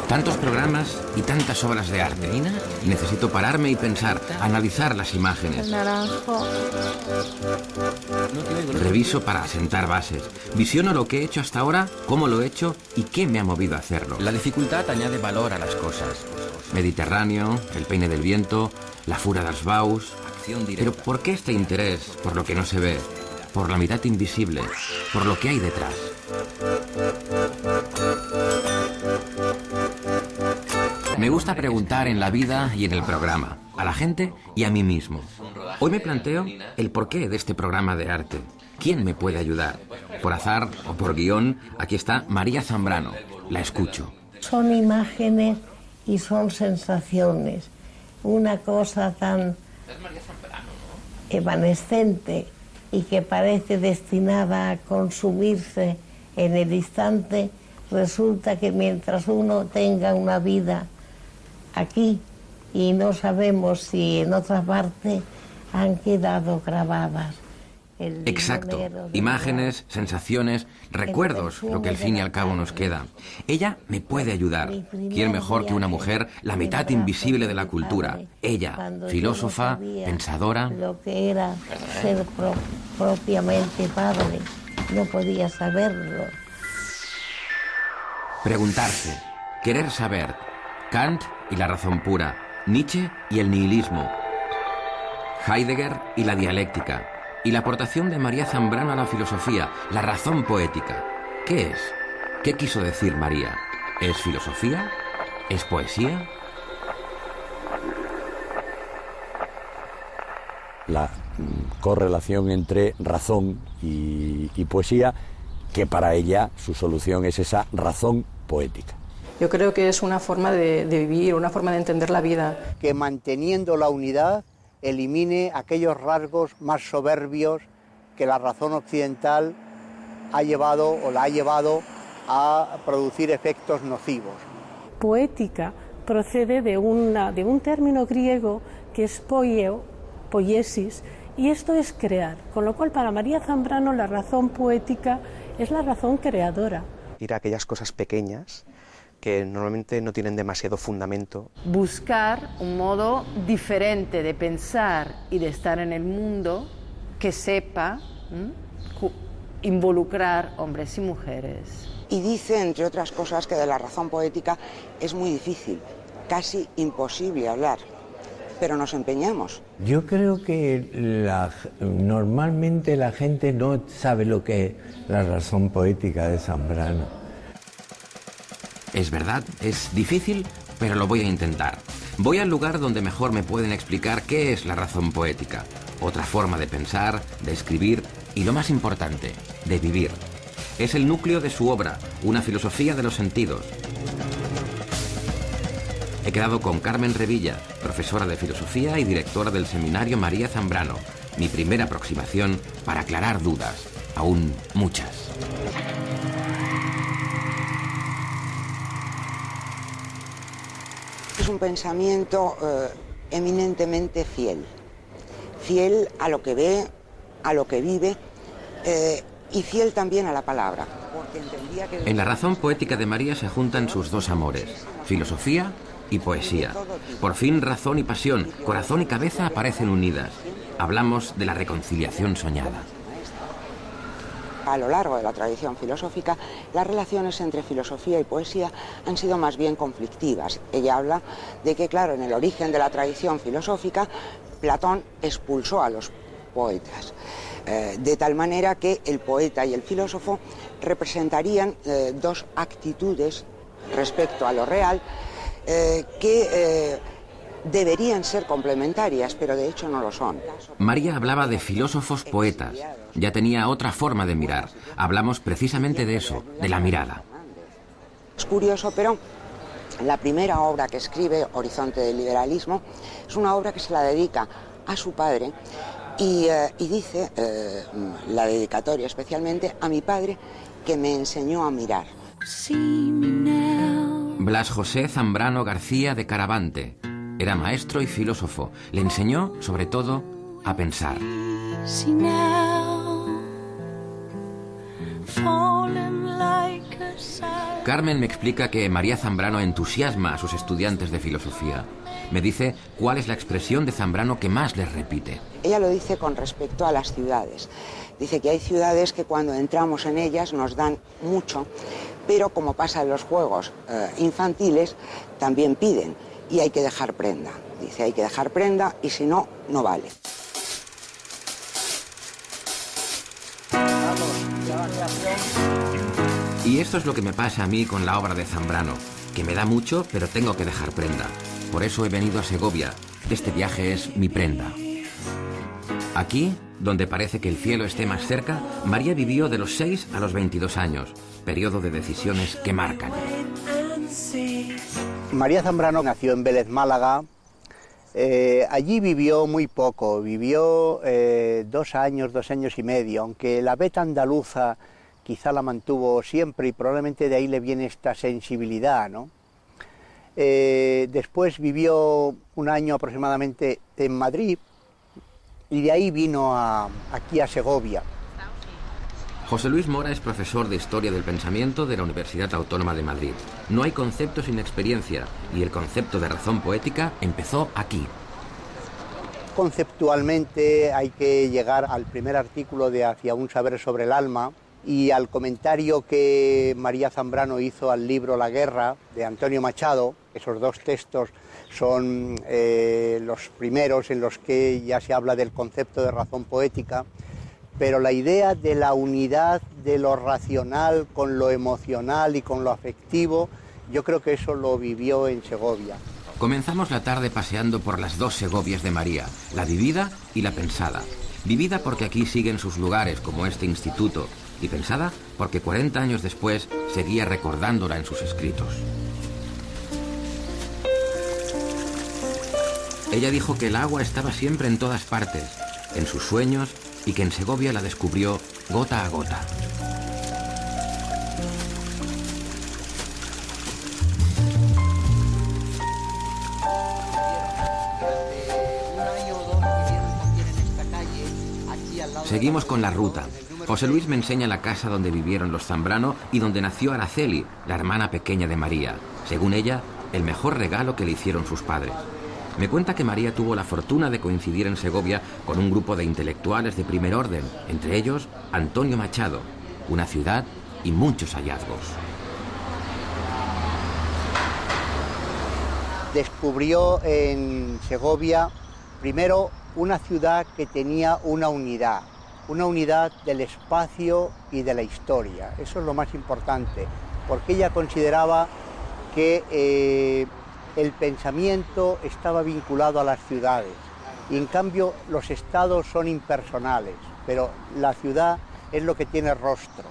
Tantos programas y tantas obras de arte. Necesito pararme y pensar, analizar las imágenes. El naranjo. Reviso para asentar bases. Visiono lo que he hecho hasta ahora, cómo lo he hecho y qué me ha movido a hacerlo. La dificultad añade valor a las cosas. Mediterráneo, el peine del viento, la fura dels baus. Pero ¿por qué este interés por lo que no se ve? Por la mitad invisible, por lo que hay detrás. Me gusta preguntar en la vida y en el programa, a la gente y a mí mismo. Hoy me planteo el porqué de este programa de arte. ¿Quién me puede ayudar? Por azar o por guión, aquí está María Zambrano. La escucho. Son imágenes y son sensaciones. Una cosa tan evanescente y que parece destinada a consumirse en el instante, resulta que mientras uno tenga una vida aquí y no sabemos si en otra parte han quedado grabadas. Exacto, imágenes, sensaciones, recuerdos, lo que al fin y al cabo nos queda. Ella me puede ayudar. ¿Quién mejor que una mujer, la mitad invisible de la cultura? Ella, filósofa, pensadora. Lo que era ser propiamente padre, no podía saberlo. Preguntarse, querer saber. Kant y la razón pura, Nietzsche y el nihilismo, Heidegger y la dialéctica, y la aportación de María Zambrano a la filosofía, la razón poética. ¿Qué es? ¿Qué quiso decir María? ¿Es filosofía? ¿Es poesía? La correlación entre razón y poesía, que para ella su solución es esa razón poética. Yo creo que es una forma de vivir, una forma de entender la vida. Que manteniendo la unidad elimine aquellos rasgos más soberbios que la razón occidental ha llevado o la ha llevado a producir efectos nocivos. Poética procede de un término griego que es poiesis, y esto es crear, con lo cual para María Zambrano la razón poética es la razón creadora. Ir a aquellas cosas pequeñas que normalmente no tienen demasiado fundamento. Buscar un modo diferente de pensar y de estar en el mundo que sepa involucrar hombres y mujeres. Y dice, entre otras cosas, que de la razón poética es muy difícil, casi imposible hablar, pero nos empeñamos. Yo creo que normalmente la gente no sabe lo que es la razón poética de Zambrano. Es verdad, es difícil, pero lo voy a intentar. Voy al lugar donde mejor me pueden explicar qué es la razón poética. Otra forma de pensar, de escribir y, lo más importante, de vivir. Es el núcleo de su obra, una filosofía de los sentidos. He quedado con Carmen Revilla, profesora de filosofía y directora del seminario María Zambrano. Mi primera aproximación para aclarar dudas, aún muchas. Es un pensamiento eminentemente fiel a lo que ve, a lo que vive y fiel también a la palabra. Porque entendía que... En la razón poética de María se juntan sus dos amores, filosofía y poesía. Por fin razón y pasión, corazón y cabeza aparecen unidas. Hablamos de la reconciliación soñada. A lo largo de la tradición filosófica, las relaciones entre filosofía y poesía han sido más bien conflictivas. Ella habla de que, claro, en el origen de la tradición filosófica, Platón expulsó a los poetas, de tal manera que el poeta y el filósofo representarían dos actitudes respecto a lo real que deberían ser complementarias, pero de hecho no lo son. María hablaba de filósofos poetas. Ya tenía otra forma de mirar. Hablamos precisamente de eso, de la mirada. Es curioso, pero la primera obra que escribe, Horizonte del liberalismo, es una obra que se la dedica a su padre y dice, la dedicatoria especialmente, a mi padre que me enseñó a mirar. Blas José Zambrano García de Caravante. Era maestro y filósofo. Le enseñó, sobre todo, a pensar. Carmen me explica que María Zambrano entusiasma a sus estudiantes de filosofía. Me dice cuál es la expresión de Zambrano que más les repite. Ella lo dice con respecto a las ciudades. Dice que hay ciudades que cuando entramos en ellas nos dan mucho, pero como pasa en los juegos infantiles, también piden y hay que dejar prenda. Dice, hay que dejar prenda y si no, no vale. Y esto es lo que me pasa a mí con la obra de Zambrano, que me da mucho, pero tengo que dejar prenda. Por eso he venido a Segovia. Este viaje es mi prenda. Aquí, donde parece que el cielo esté más cerca, María vivió de los 6 a los 22 años, periodo de decisiones que marcan. María Zambrano nació en Vélez, Málaga. Allí vivió muy poco, vivió 2 años, 2 años y medio, aunque la beta andaluza quizá la mantuvo siempre y probablemente de ahí le viene esta sensibilidad, ¿no? Después vivió 1 año aproximadamente en Madrid y de ahí vino aquí a Segovia. José Luis Mora es profesor de Historia del Pensamiento de la Universidad Autónoma de Madrid. No hay concepto sin experiencia y el concepto de razón poética empezó aquí. Conceptualmente hay que llegar al primer artículo de Hacia un saber sobre el alma y al comentario que María Zambrano hizo al libro La guerra de Antonio Machado. Esos 2 textos son los primeros en los que ya se habla del concepto de razón poética, pero la idea de la unidad de lo racional con lo emocional y con lo afectivo, yo creo que eso lo vivió en Segovia. Comenzamos la tarde paseando por las 2 Segovias de María, la vivida y la pensada. Vivida porque aquí siguen sus lugares, como este instituto, y pensada porque 40 años después seguía recordándola en sus escritos. Ella dijo que el agua estaba siempre en todas partes, en sus sueños, y que en Segovia la descubrió gota a gota. Seguimos con la ruta. José Luis me enseña la casa donde vivieron los Zambrano y donde nació Araceli, la hermana pequeña de María. Según ella, el mejor regalo que le hicieron sus padres. Me cuenta que María tuvo la fortuna de coincidir en Segovia con un grupo de intelectuales de primer orden, entre ellos Antonio Machado, una ciudad y muchos hallazgos. Descubrió en Segovia, primero, una ciudad que tenía una unidad del espacio y de la historia. Eso es lo más importante, porque ella consideraba que el pensamiento estaba vinculado a las ciudades y en cambio los estados son impersonales, pero la ciudad es lo que tiene rostro.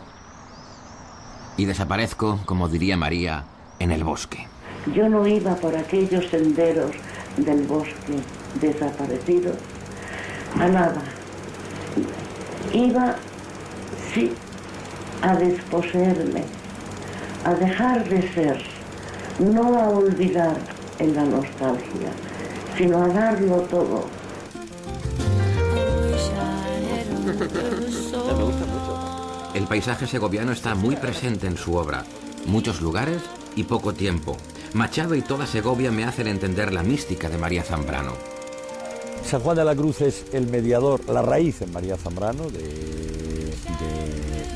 Y desaparezco, como diría María, en el bosque. Yo no iba por aquellos senderos del bosque desaparecidos a nada. Iba, sí, a desposeerme, a dejar de ser, no a olvidar en la nostalgia, sino a darlo todo. El paisaje segoviano está muy presente en su obra. Muchos lugares y poco tiempo. Machado y toda Segovia me hacen entender la mística de María Zambrano. San Juan de la Cruz es el mediador, la raíz en María Zambrano de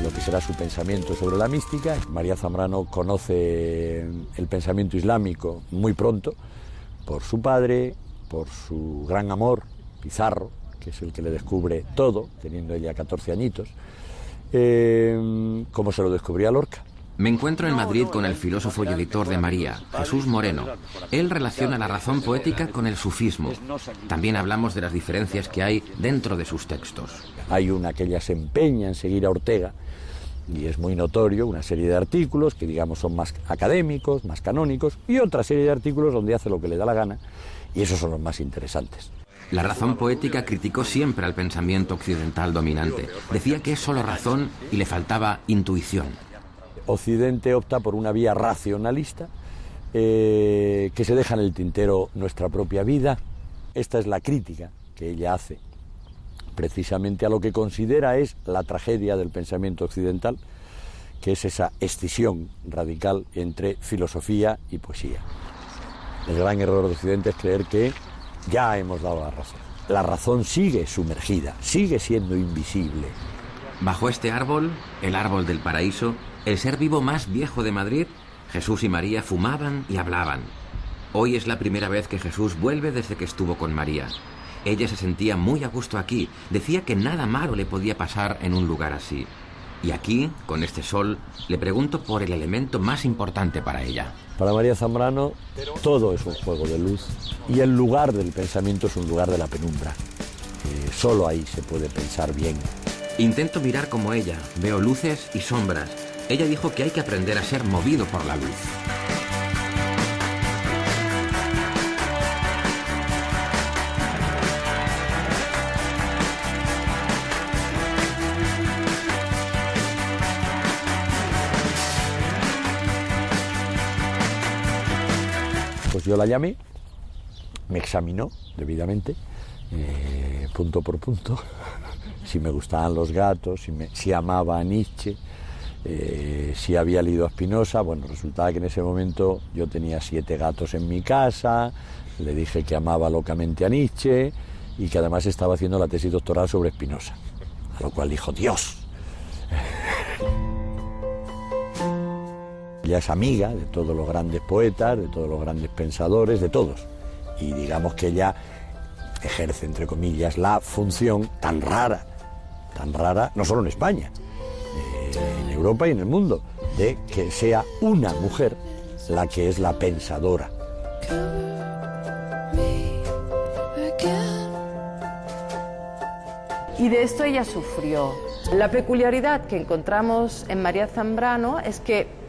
lo que será su pensamiento sobre la mística. María Zambrano conoce el pensamiento islámico muy pronto por su padre, por su gran amor, Pizarro, que es el que le descubre todo, teniendo ella 14 añitos, como se lo descubría Lorca. Me encuentro en Madrid con el filósofo y editor de María, Jesús Moreno. Él relaciona la razón poética con el sufismo. También hablamos de las diferencias que hay dentro de sus textos. Hay una que ella se empeña en seguir a Ortega, y es muy notorio, una serie de artículos que digamos son más académicos, más canónicos, y otra serie de artículos donde hace lo que le da la gana, y esos son los más interesantes. La razón poética criticó siempre al pensamiento occidental dominante. Decía que es solo razón y le faltaba intuición. Occidente opta por una vía racionalista, que se deja en el tintero nuestra propia vida. Esta es la crítica que ella hace precisamente a lo que considera es la tragedia del pensamiento occidental, que es esa escisión radical entre filosofía y poesía. El gran error de Occidente es creer que ya hemos dado la razón. La razón sigue sumergida, sigue siendo invisible. Bajo este árbol, el árbol del paraíso, el ser vivo más viejo de Madrid, Jesús y María fumaban y hablaban. Hoy es la primera vez que Jesús vuelve desde que estuvo con María. Ella se sentía muy a gusto aquí, decía que nada malo le podía pasar en un lugar así. Y aquí, con este sol, le pregunto por el elemento más importante para ella. Para María Zambrano, todo es un juego de luz y el lugar del pensamiento es un lugar de la penumbra. Solo ahí se puede pensar bien. Intento mirar como ella, veo luces y sombras. Ella dijo que hay que aprender a ser movido por la luz. Pues yo la llamé, me examinó debidamente, punto por punto, si me gustaban los gatos, si amaba a Nietzsche, si había leído a Spinoza. Bueno, resultaba que en ese momento yo tenía 7 gatos en mi casa, le dije que amaba locamente a Nietzsche y que además estaba haciendo la tesis doctoral sobre Spinoza, a lo cual dijo, Dios. Ella es amiga de todos los grandes poetas, de todos los grandes pensadores, de todos. Y digamos que ella ejerce, entre comillas, la función tan rara, no solo en España, en Europa y en el mundo, de que sea una mujer la que es la pensadora. Y de esto ella sufrió. La peculiaridad que encontramos en María Zambrano es que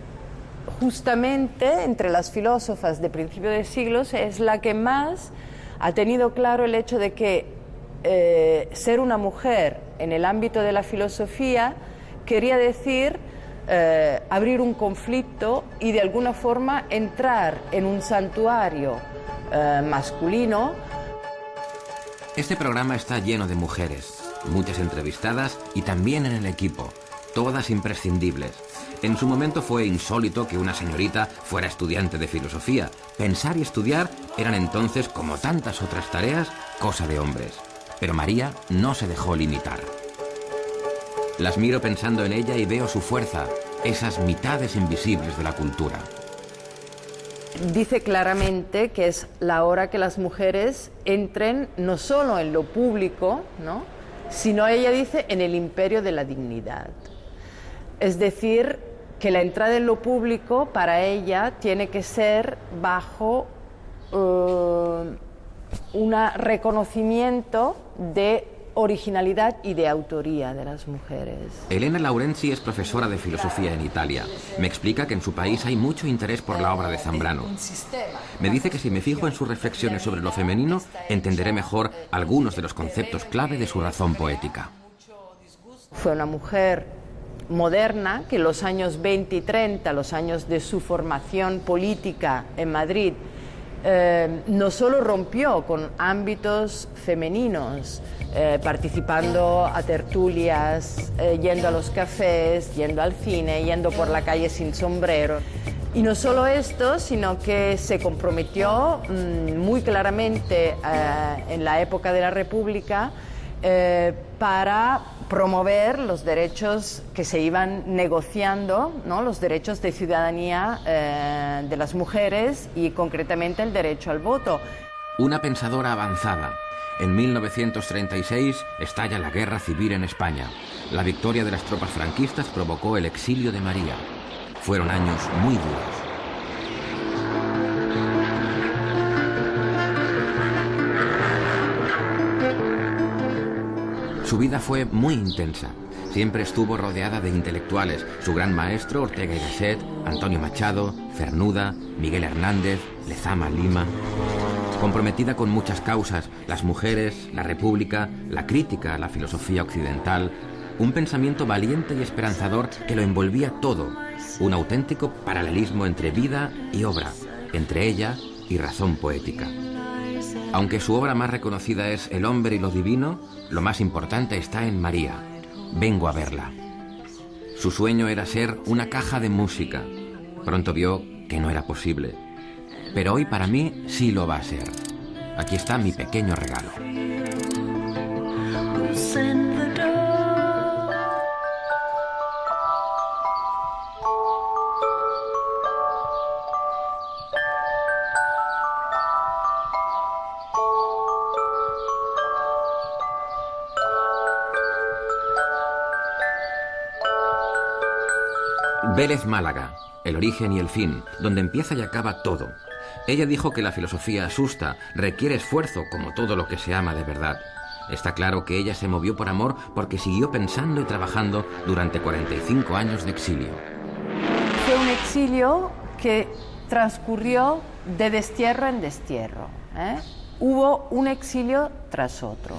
justamente entre las filósofas de principio de siglos es la que más ha tenido claro el hecho de que ser una mujer en el ámbito de la filosofía quería decir abrir un conflicto y de alguna forma entrar en un santuario masculino. Este programa está lleno de mujeres, muchas entrevistadas y también en el equipo, todas imprescindibles. En su momento fue insólito que una señorita fuera estudiante de filosofía. Pensar y estudiar eran entonces, como tantas otras tareas, cosa de hombres. Pero María no se dejó limitar. Las miro pensando en ella y veo su fuerza, esas mitades invisibles de la cultura. Dice claramente que es la hora que las mujeres entren no solo en lo público, ¿no?, sino, ella dice, en el imperio de la dignidad. Es decir, que la entrada en lo público para ella tiene que ser bajo un reconocimiento de originalidad y de autoría de las mujeres. Elena Laurenzi es profesora de filosofía en Italia. Me explica que en su país hay mucho interés por la obra de Zambrano. Me dice que si me fijo en sus reflexiones sobre lo femenino, entenderé mejor algunos de los conceptos clave de su razón poética. Fue una mujer moderna que en los años 20 y 30, los años de su formación política en Madrid, no solo rompió con ámbitos femeninos, participando a tertulias, yendo a los cafés, yendo al cine, yendo por la calle sin sombrero. Y no solo esto, sino que se comprometió muy claramente en la época de la República para promover los derechos que se iban negociando, ¿no?, los derechos de ciudadanía de las mujeres y concretamente el derecho al voto. Una pensadora avanzada. En 1936 estalla la guerra civil en España. La victoria de las tropas franquistas provocó el exilio de María. Fueron años muy duros. Su vida fue muy intensa. Siempre estuvo rodeada de intelectuales. Su gran maestro, Ortega y Gasset, Antonio Machado, Cernuda, Miguel Hernández, Lezama Lima. Comprometida con muchas causas, las mujeres, la República, la crítica a la filosofía occidental. Un pensamiento valiente y esperanzador que lo envolvía todo. Un auténtico paralelismo entre vida y obra, entre ella y razón poética. Aunque su obra más reconocida es El hombre y lo divino, lo más importante está en María. Vengo a verla. Su sueño era ser una caja de música. Pronto vio que no era posible. Pero hoy para mí sí lo va a ser. Aquí está mi pequeño regalo. Vélez Málaga, el origen y el fin, donde empieza y acaba todo. Ella dijo que la filosofía asusta, requiere esfuerzo, como todo lo que se ama de verdad. Está claro que ella se movió por amor porque siguió pensando y trabajando durante 45 años de exilio. Fue un exilio que transcurrió de destierro en destierro, ¿eh? Hubo un exilio tras otro.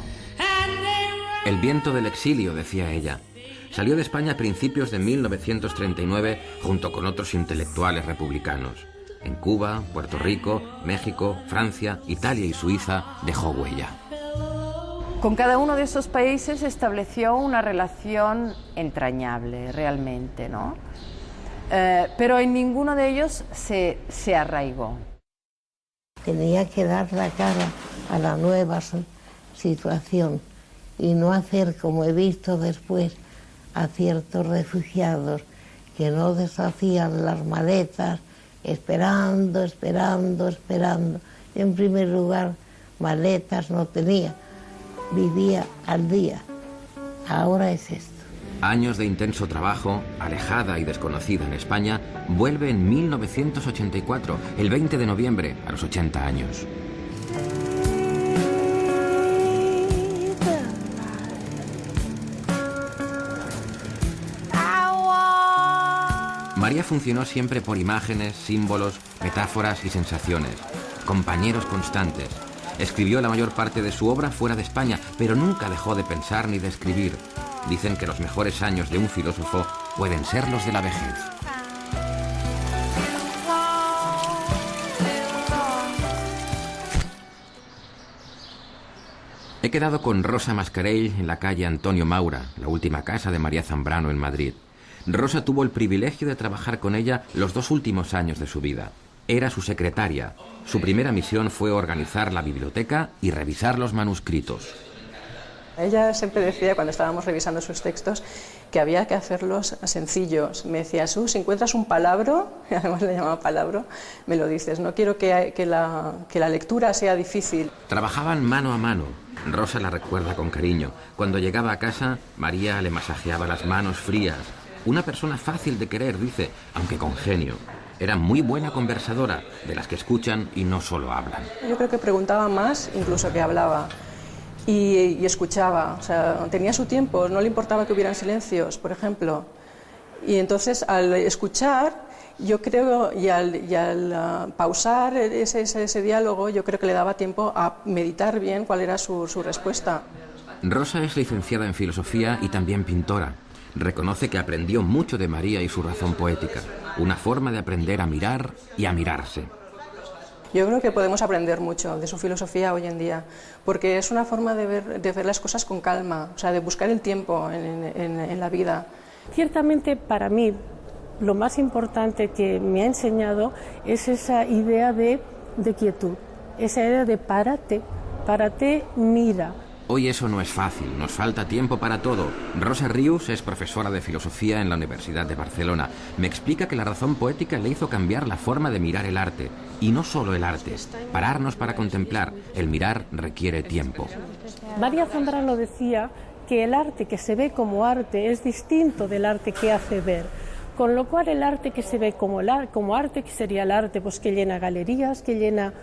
El viento del exilio, decía ella. Salió de España a principios de 1939 junto con otros intelectuales republicanos. En Cuba, Puerto Rico, México, Francia, Italia y Suiza dejó huella. Con cada uno de esos países estableció una relación entrañable, realmente, ¿no? Pero en ninguno de ellos se arraigó. Tenía que dar la cara a la nueva situación y no hacer como he visto después a ciertos refugiados que no deshacían las maletas, esperando. En primer lugar, maletas no tenía, vivía al día. Ahora es esto. Años de intenso trabajo, alejada y desconocida en España, vuelve en 1984, el 20 de noviembre, a los 80 años. María funcionó siempre por imágenes, símbolos, metáforas y sensaciones, compañeros constantes. Escribió la mayor parte de su obra fuera de España, pero nunca dejó de pensar ni de escribir. Dicen que los mejores años de un filósofo pueden ser los de la vejez. He quedado con Rosa Mascarell en la calle Antonio Maura, la última casa de María Zambrano en Madrid. Rosa tuvo el privilegio de trabajar con ella los 2 últimos años de su vida. Era su secretaria. Su primera misión fue organizar la biblioteca y revisar los manuscritos. Ella siempre decía, cuando estábamos revisando sus textos, que había que hacerlos sencillos. Me decía, si encuentras un palabro, además le llamaba palabro, me lo dices, no quiero que la lectura sea difícil. Trabajaban mano a mano. Rosa la recuerda con cariño. Cuando llegaba a casa, María le masajeaba las manos frías. Una persona fácil de querer, dice, aunque con genio. Era muy buena conversadora, de las que escuchan y no solo hablan. Yo creo que preguntaba más incluso que hablaba. Y escuchaba, o sea, tenía su tiempo, no le importaba que hubieran silencios, por ejemplo. Y entonces, al escuchar, yo creo, y al pausar ese diálogo, yo creo que le daba tiempo a meditar bien cuál era su respuesta. Rosa es licenciada en filosofía y también pintora. Reconoce que aprendió mucho de María y su razón poética, una forma de aprender a mirar y a mirarse. Yo creo que podemos aprender mucho de su filosofía hoy en día, porque es una forma de ver las cosas con calma, o sea, de buscar el tiempo en la vida. Ciertamente, para mí, lo más importante que me ha enseñado es esa idea de quietud, esa idea de párate, mira. Hoy eso no es fácil, nos falta tiempo para todo. Rosa Rius es profesora de filosofía en la Universidad de Barcelona. Me explica que la razón poética le hizo cambiar la forma de mirar el arte. Y no solo el arte, pararnos para contemplar. El mirar requiere tiempo. María Zambrano decía que el arte que se ve como arte es distinto del arte que hace ver. Con lo cual el arte que se ve como arte, que sería el arte pues, que llena galerías, que llena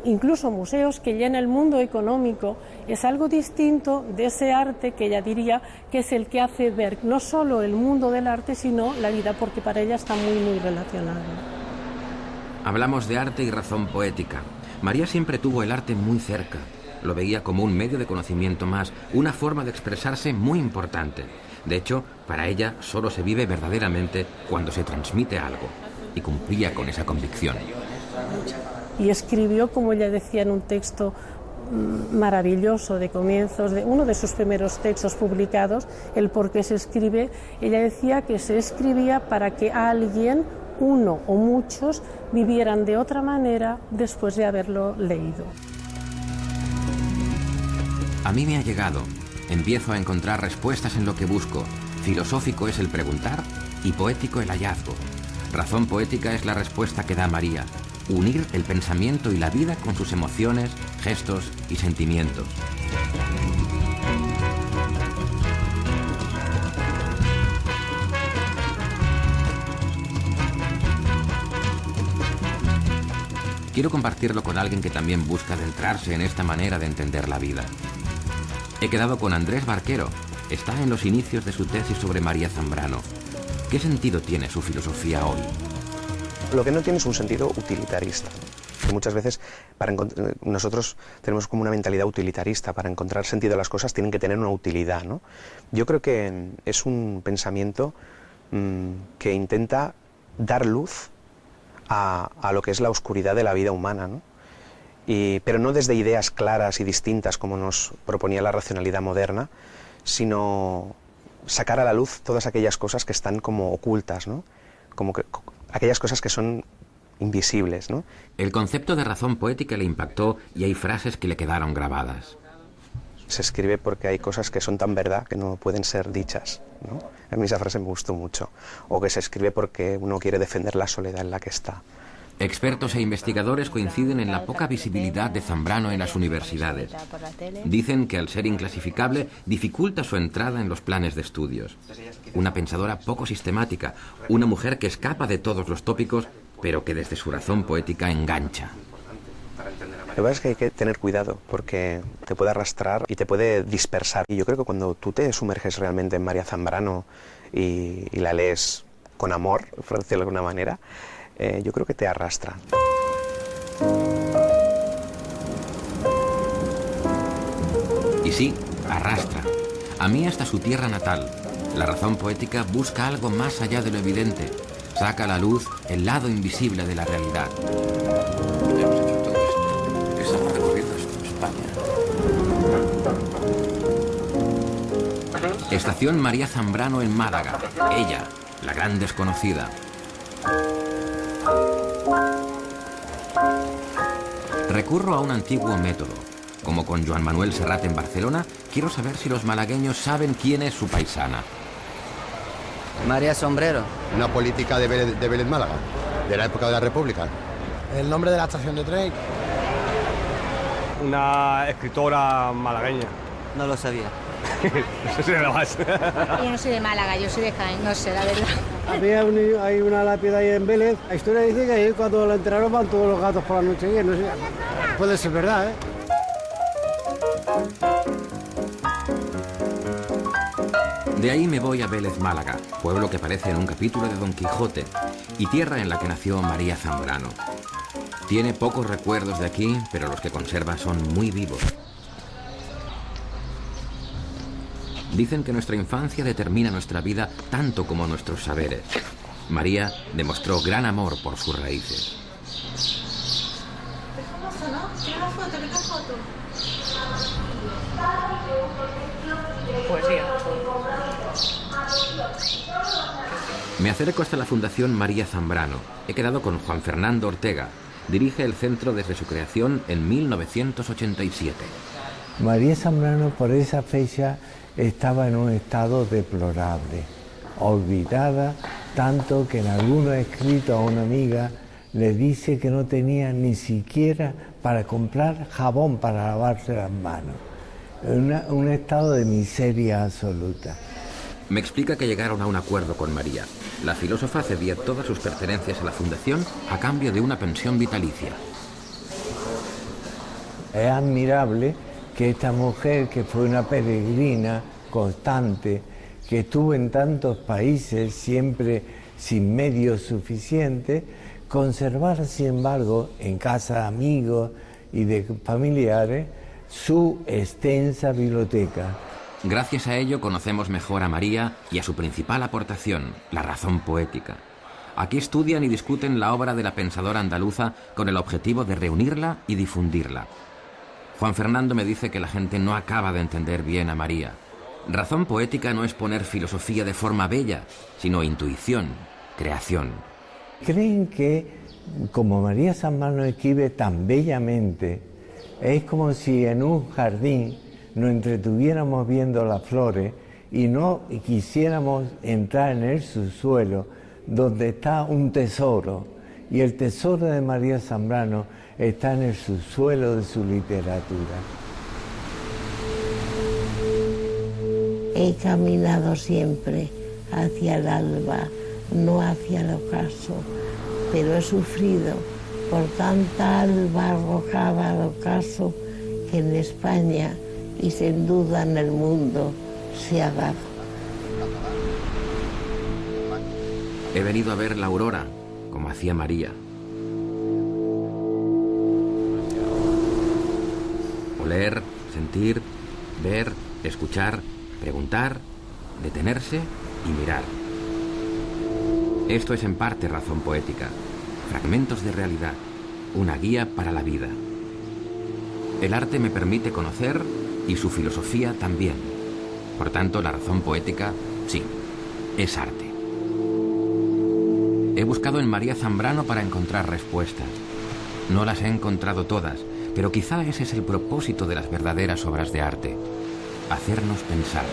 incluso museos, que llena el mundo económico, es algo distinto de ese arte que ella diría que es el que hace ver no solo el mundo del arte, sino la vida, porque para ella está muy relacionado. Hablamos de arte y razón poética. María siempre tuvo el arte muy cerca. Lo veía como un medio de conocimiento más, una forma de expresarse muy importante. De hecho, para ella solo se vive verdaderamente cuando se transmite algo. Y cumplía con esa convicción. Y escribió, como ella decía en un texto maravilloso de comienzos, de uno de sus primeros textos publicados, El por qué se escribe. Ella decía que se escribía para que alguien, uno o muchos, vivieran de otra manera después de haberlo leído. A mí me ha llegado. Empiezo a encontrar respuestas en lo que busco. Filosófico es el preguntar y poético el hallazgo. Razón poética es la respuesta que da María. Unir el pensamiento y la vida con sus emociones, gestos y sentimientos. Quiero compartirlo con alguien que también busca adentrarse en esta manera de entender la vida. He quedado con Andrés Barquero. Está en los inicios de su tesis sobre María Zambrano. ¿Qué sentido tiene su filosofía hoy? Lo que no tiene es un sentido utilitarista. Que muchas veces nosotros tenemos como una mentalidad utilitarista. Para encontrar sentido a las cosas tienen que tener una utilidad, ¿no? Yo creo que es un pensamiento que intenta dar luz a lo que es la oscuridad de la vida humana, ¿no? Pero no desde ideas claras y distintas como nos proponía la racionalidad moderna, sino sacar a la luz todas aquellas cosas que están como ocultas, ¿no? Como que aquellas cosas que son invisibles, ¿no? El concepto de razón poética le impactó y hay frases que le quedaron grabadas. Se escribe porque hay cosas que son tan verdad que no pueden ser dichas, ¿no? A mí esa frase me gustó mucho. O que se escribe porque uno quiere defender la soledad en la que está. Expertos e investigadores coinciden en la poca visibilidad de Zambrano en las universidades. Dicen que al ser inclasificable dificulta su entrada en los planes de estudios. Una pensadora poco sistemática, una mujer que escapa de todos los tópicos, pero que desde su razón poética engancha. Lo que pasa es que hay que tener cuidado porque te puede arrastrar y te puede dispersar. Y yo creo que cuando tú te sumerges realmente en María Zambrano y la lees con amor, por decirlo de alguna manera, yo creo que te arrastra. Y sí, arrastra. A mí hasta su tierra natal. La razón poética busca algo más allá de lo evidente. Saca a la luz el lado invisible de la realidad. Hemos hecho todo esto. Estamos recorriendo España. Estación María Zambrano en Málaga. Ella, la gran desconocida. Recurro a un antiguo método. Como con Joan Manuel Serrat en Barcelona, quiero saber si los malagueños saben quién es su paisana. María Sombrero. Una política de Vélez Málaga, de la época de la República. El nombre de la estación de tren. Una escritora malagueña. No lo sabía. Eso sí lo más. Yo no soy de Málaga, yo soy de Jaén, no sé, la Hay verdad. una lápida ahí en Vélez. La historia dice que ahí cuando la enterraron van todos los gatos por la noche. No sé. Puede ser verdad, ¿eh? De ahí me voy a Vélez Málaga, pueblo que aparece en un capítulo de Don Quijote, y tierra en la que nació María Zambrano. Tiene pocos recuerdos de aquí, pero los que conserva son muy vivos. Dicen que nuestra infancia determina nuestra vida tanto como nuestros saberes. María demostró gran amor por sus raíces. Me acerco hasta la Fundación María Zambrano. He quedado con Juan Fernando Ortega. Dirige el centro desde su creación en 1987. María Zambrano por esa fecha estaba en un estado deplorable, olvidada, tanto que en algunos escritos a una amiga le dice que no tenía ni siquiera para comprar jabón para lavarse las manos. Un estado de miseria absoluta. Me explica que llegaron a un acuerdo con María. La filósofa cedía todas sus pertenencias a la fundación a cambio de una pensión vitalicia. Es admirable que esta mujer, que fue una peregrina constante, que estuvo en tantos países, siempre sin medios suficientes, conservara, sin embargo, en casa de amigos y de familiares, su extensa biblioteca. Gracias a ello conocemos mejor a María y a su principal aportación, la razón poética. Aquí estudian y discuten la obra de la pensadora andaluza con el objetivo de reunirla y difundirla. Juan Fernando me dice que la gente no acaba de entender bien a María. Razón poética no es poner filosofía de forma bella, sino intuición, creación. Creen que, como María Zambrano escribe tan bellamente, es como si en un jardín nos entretuviéramos viendo las flores y no quisiéramos entrar en el subsuelo donde está un tesoro. Y el tesoro de María Zambrano está en el subsuelo de su literatura. He caminado siempre hacia el alba, no hacia el ocaso, pero he sufrido por tanta alba arrojada al ocaso que en España y sin duda en el mundo se ha dado. He venido a ver la aurora, como hacía María. Oler, sentir, ver, escuchar, preguntar, detenerse y mirar. Esto es en parte razón poética, fragmentos de realidad, una guía para la vida. El arte me permite conocer y su filosofía también. Por tanto, la razón poética, sí, es arte. He buscado en María Zambrano para encontrar respuestas. No las he encontrado todas, pero quizá ese es el propósito de las verdaderas obras de arte: hacernos pensar.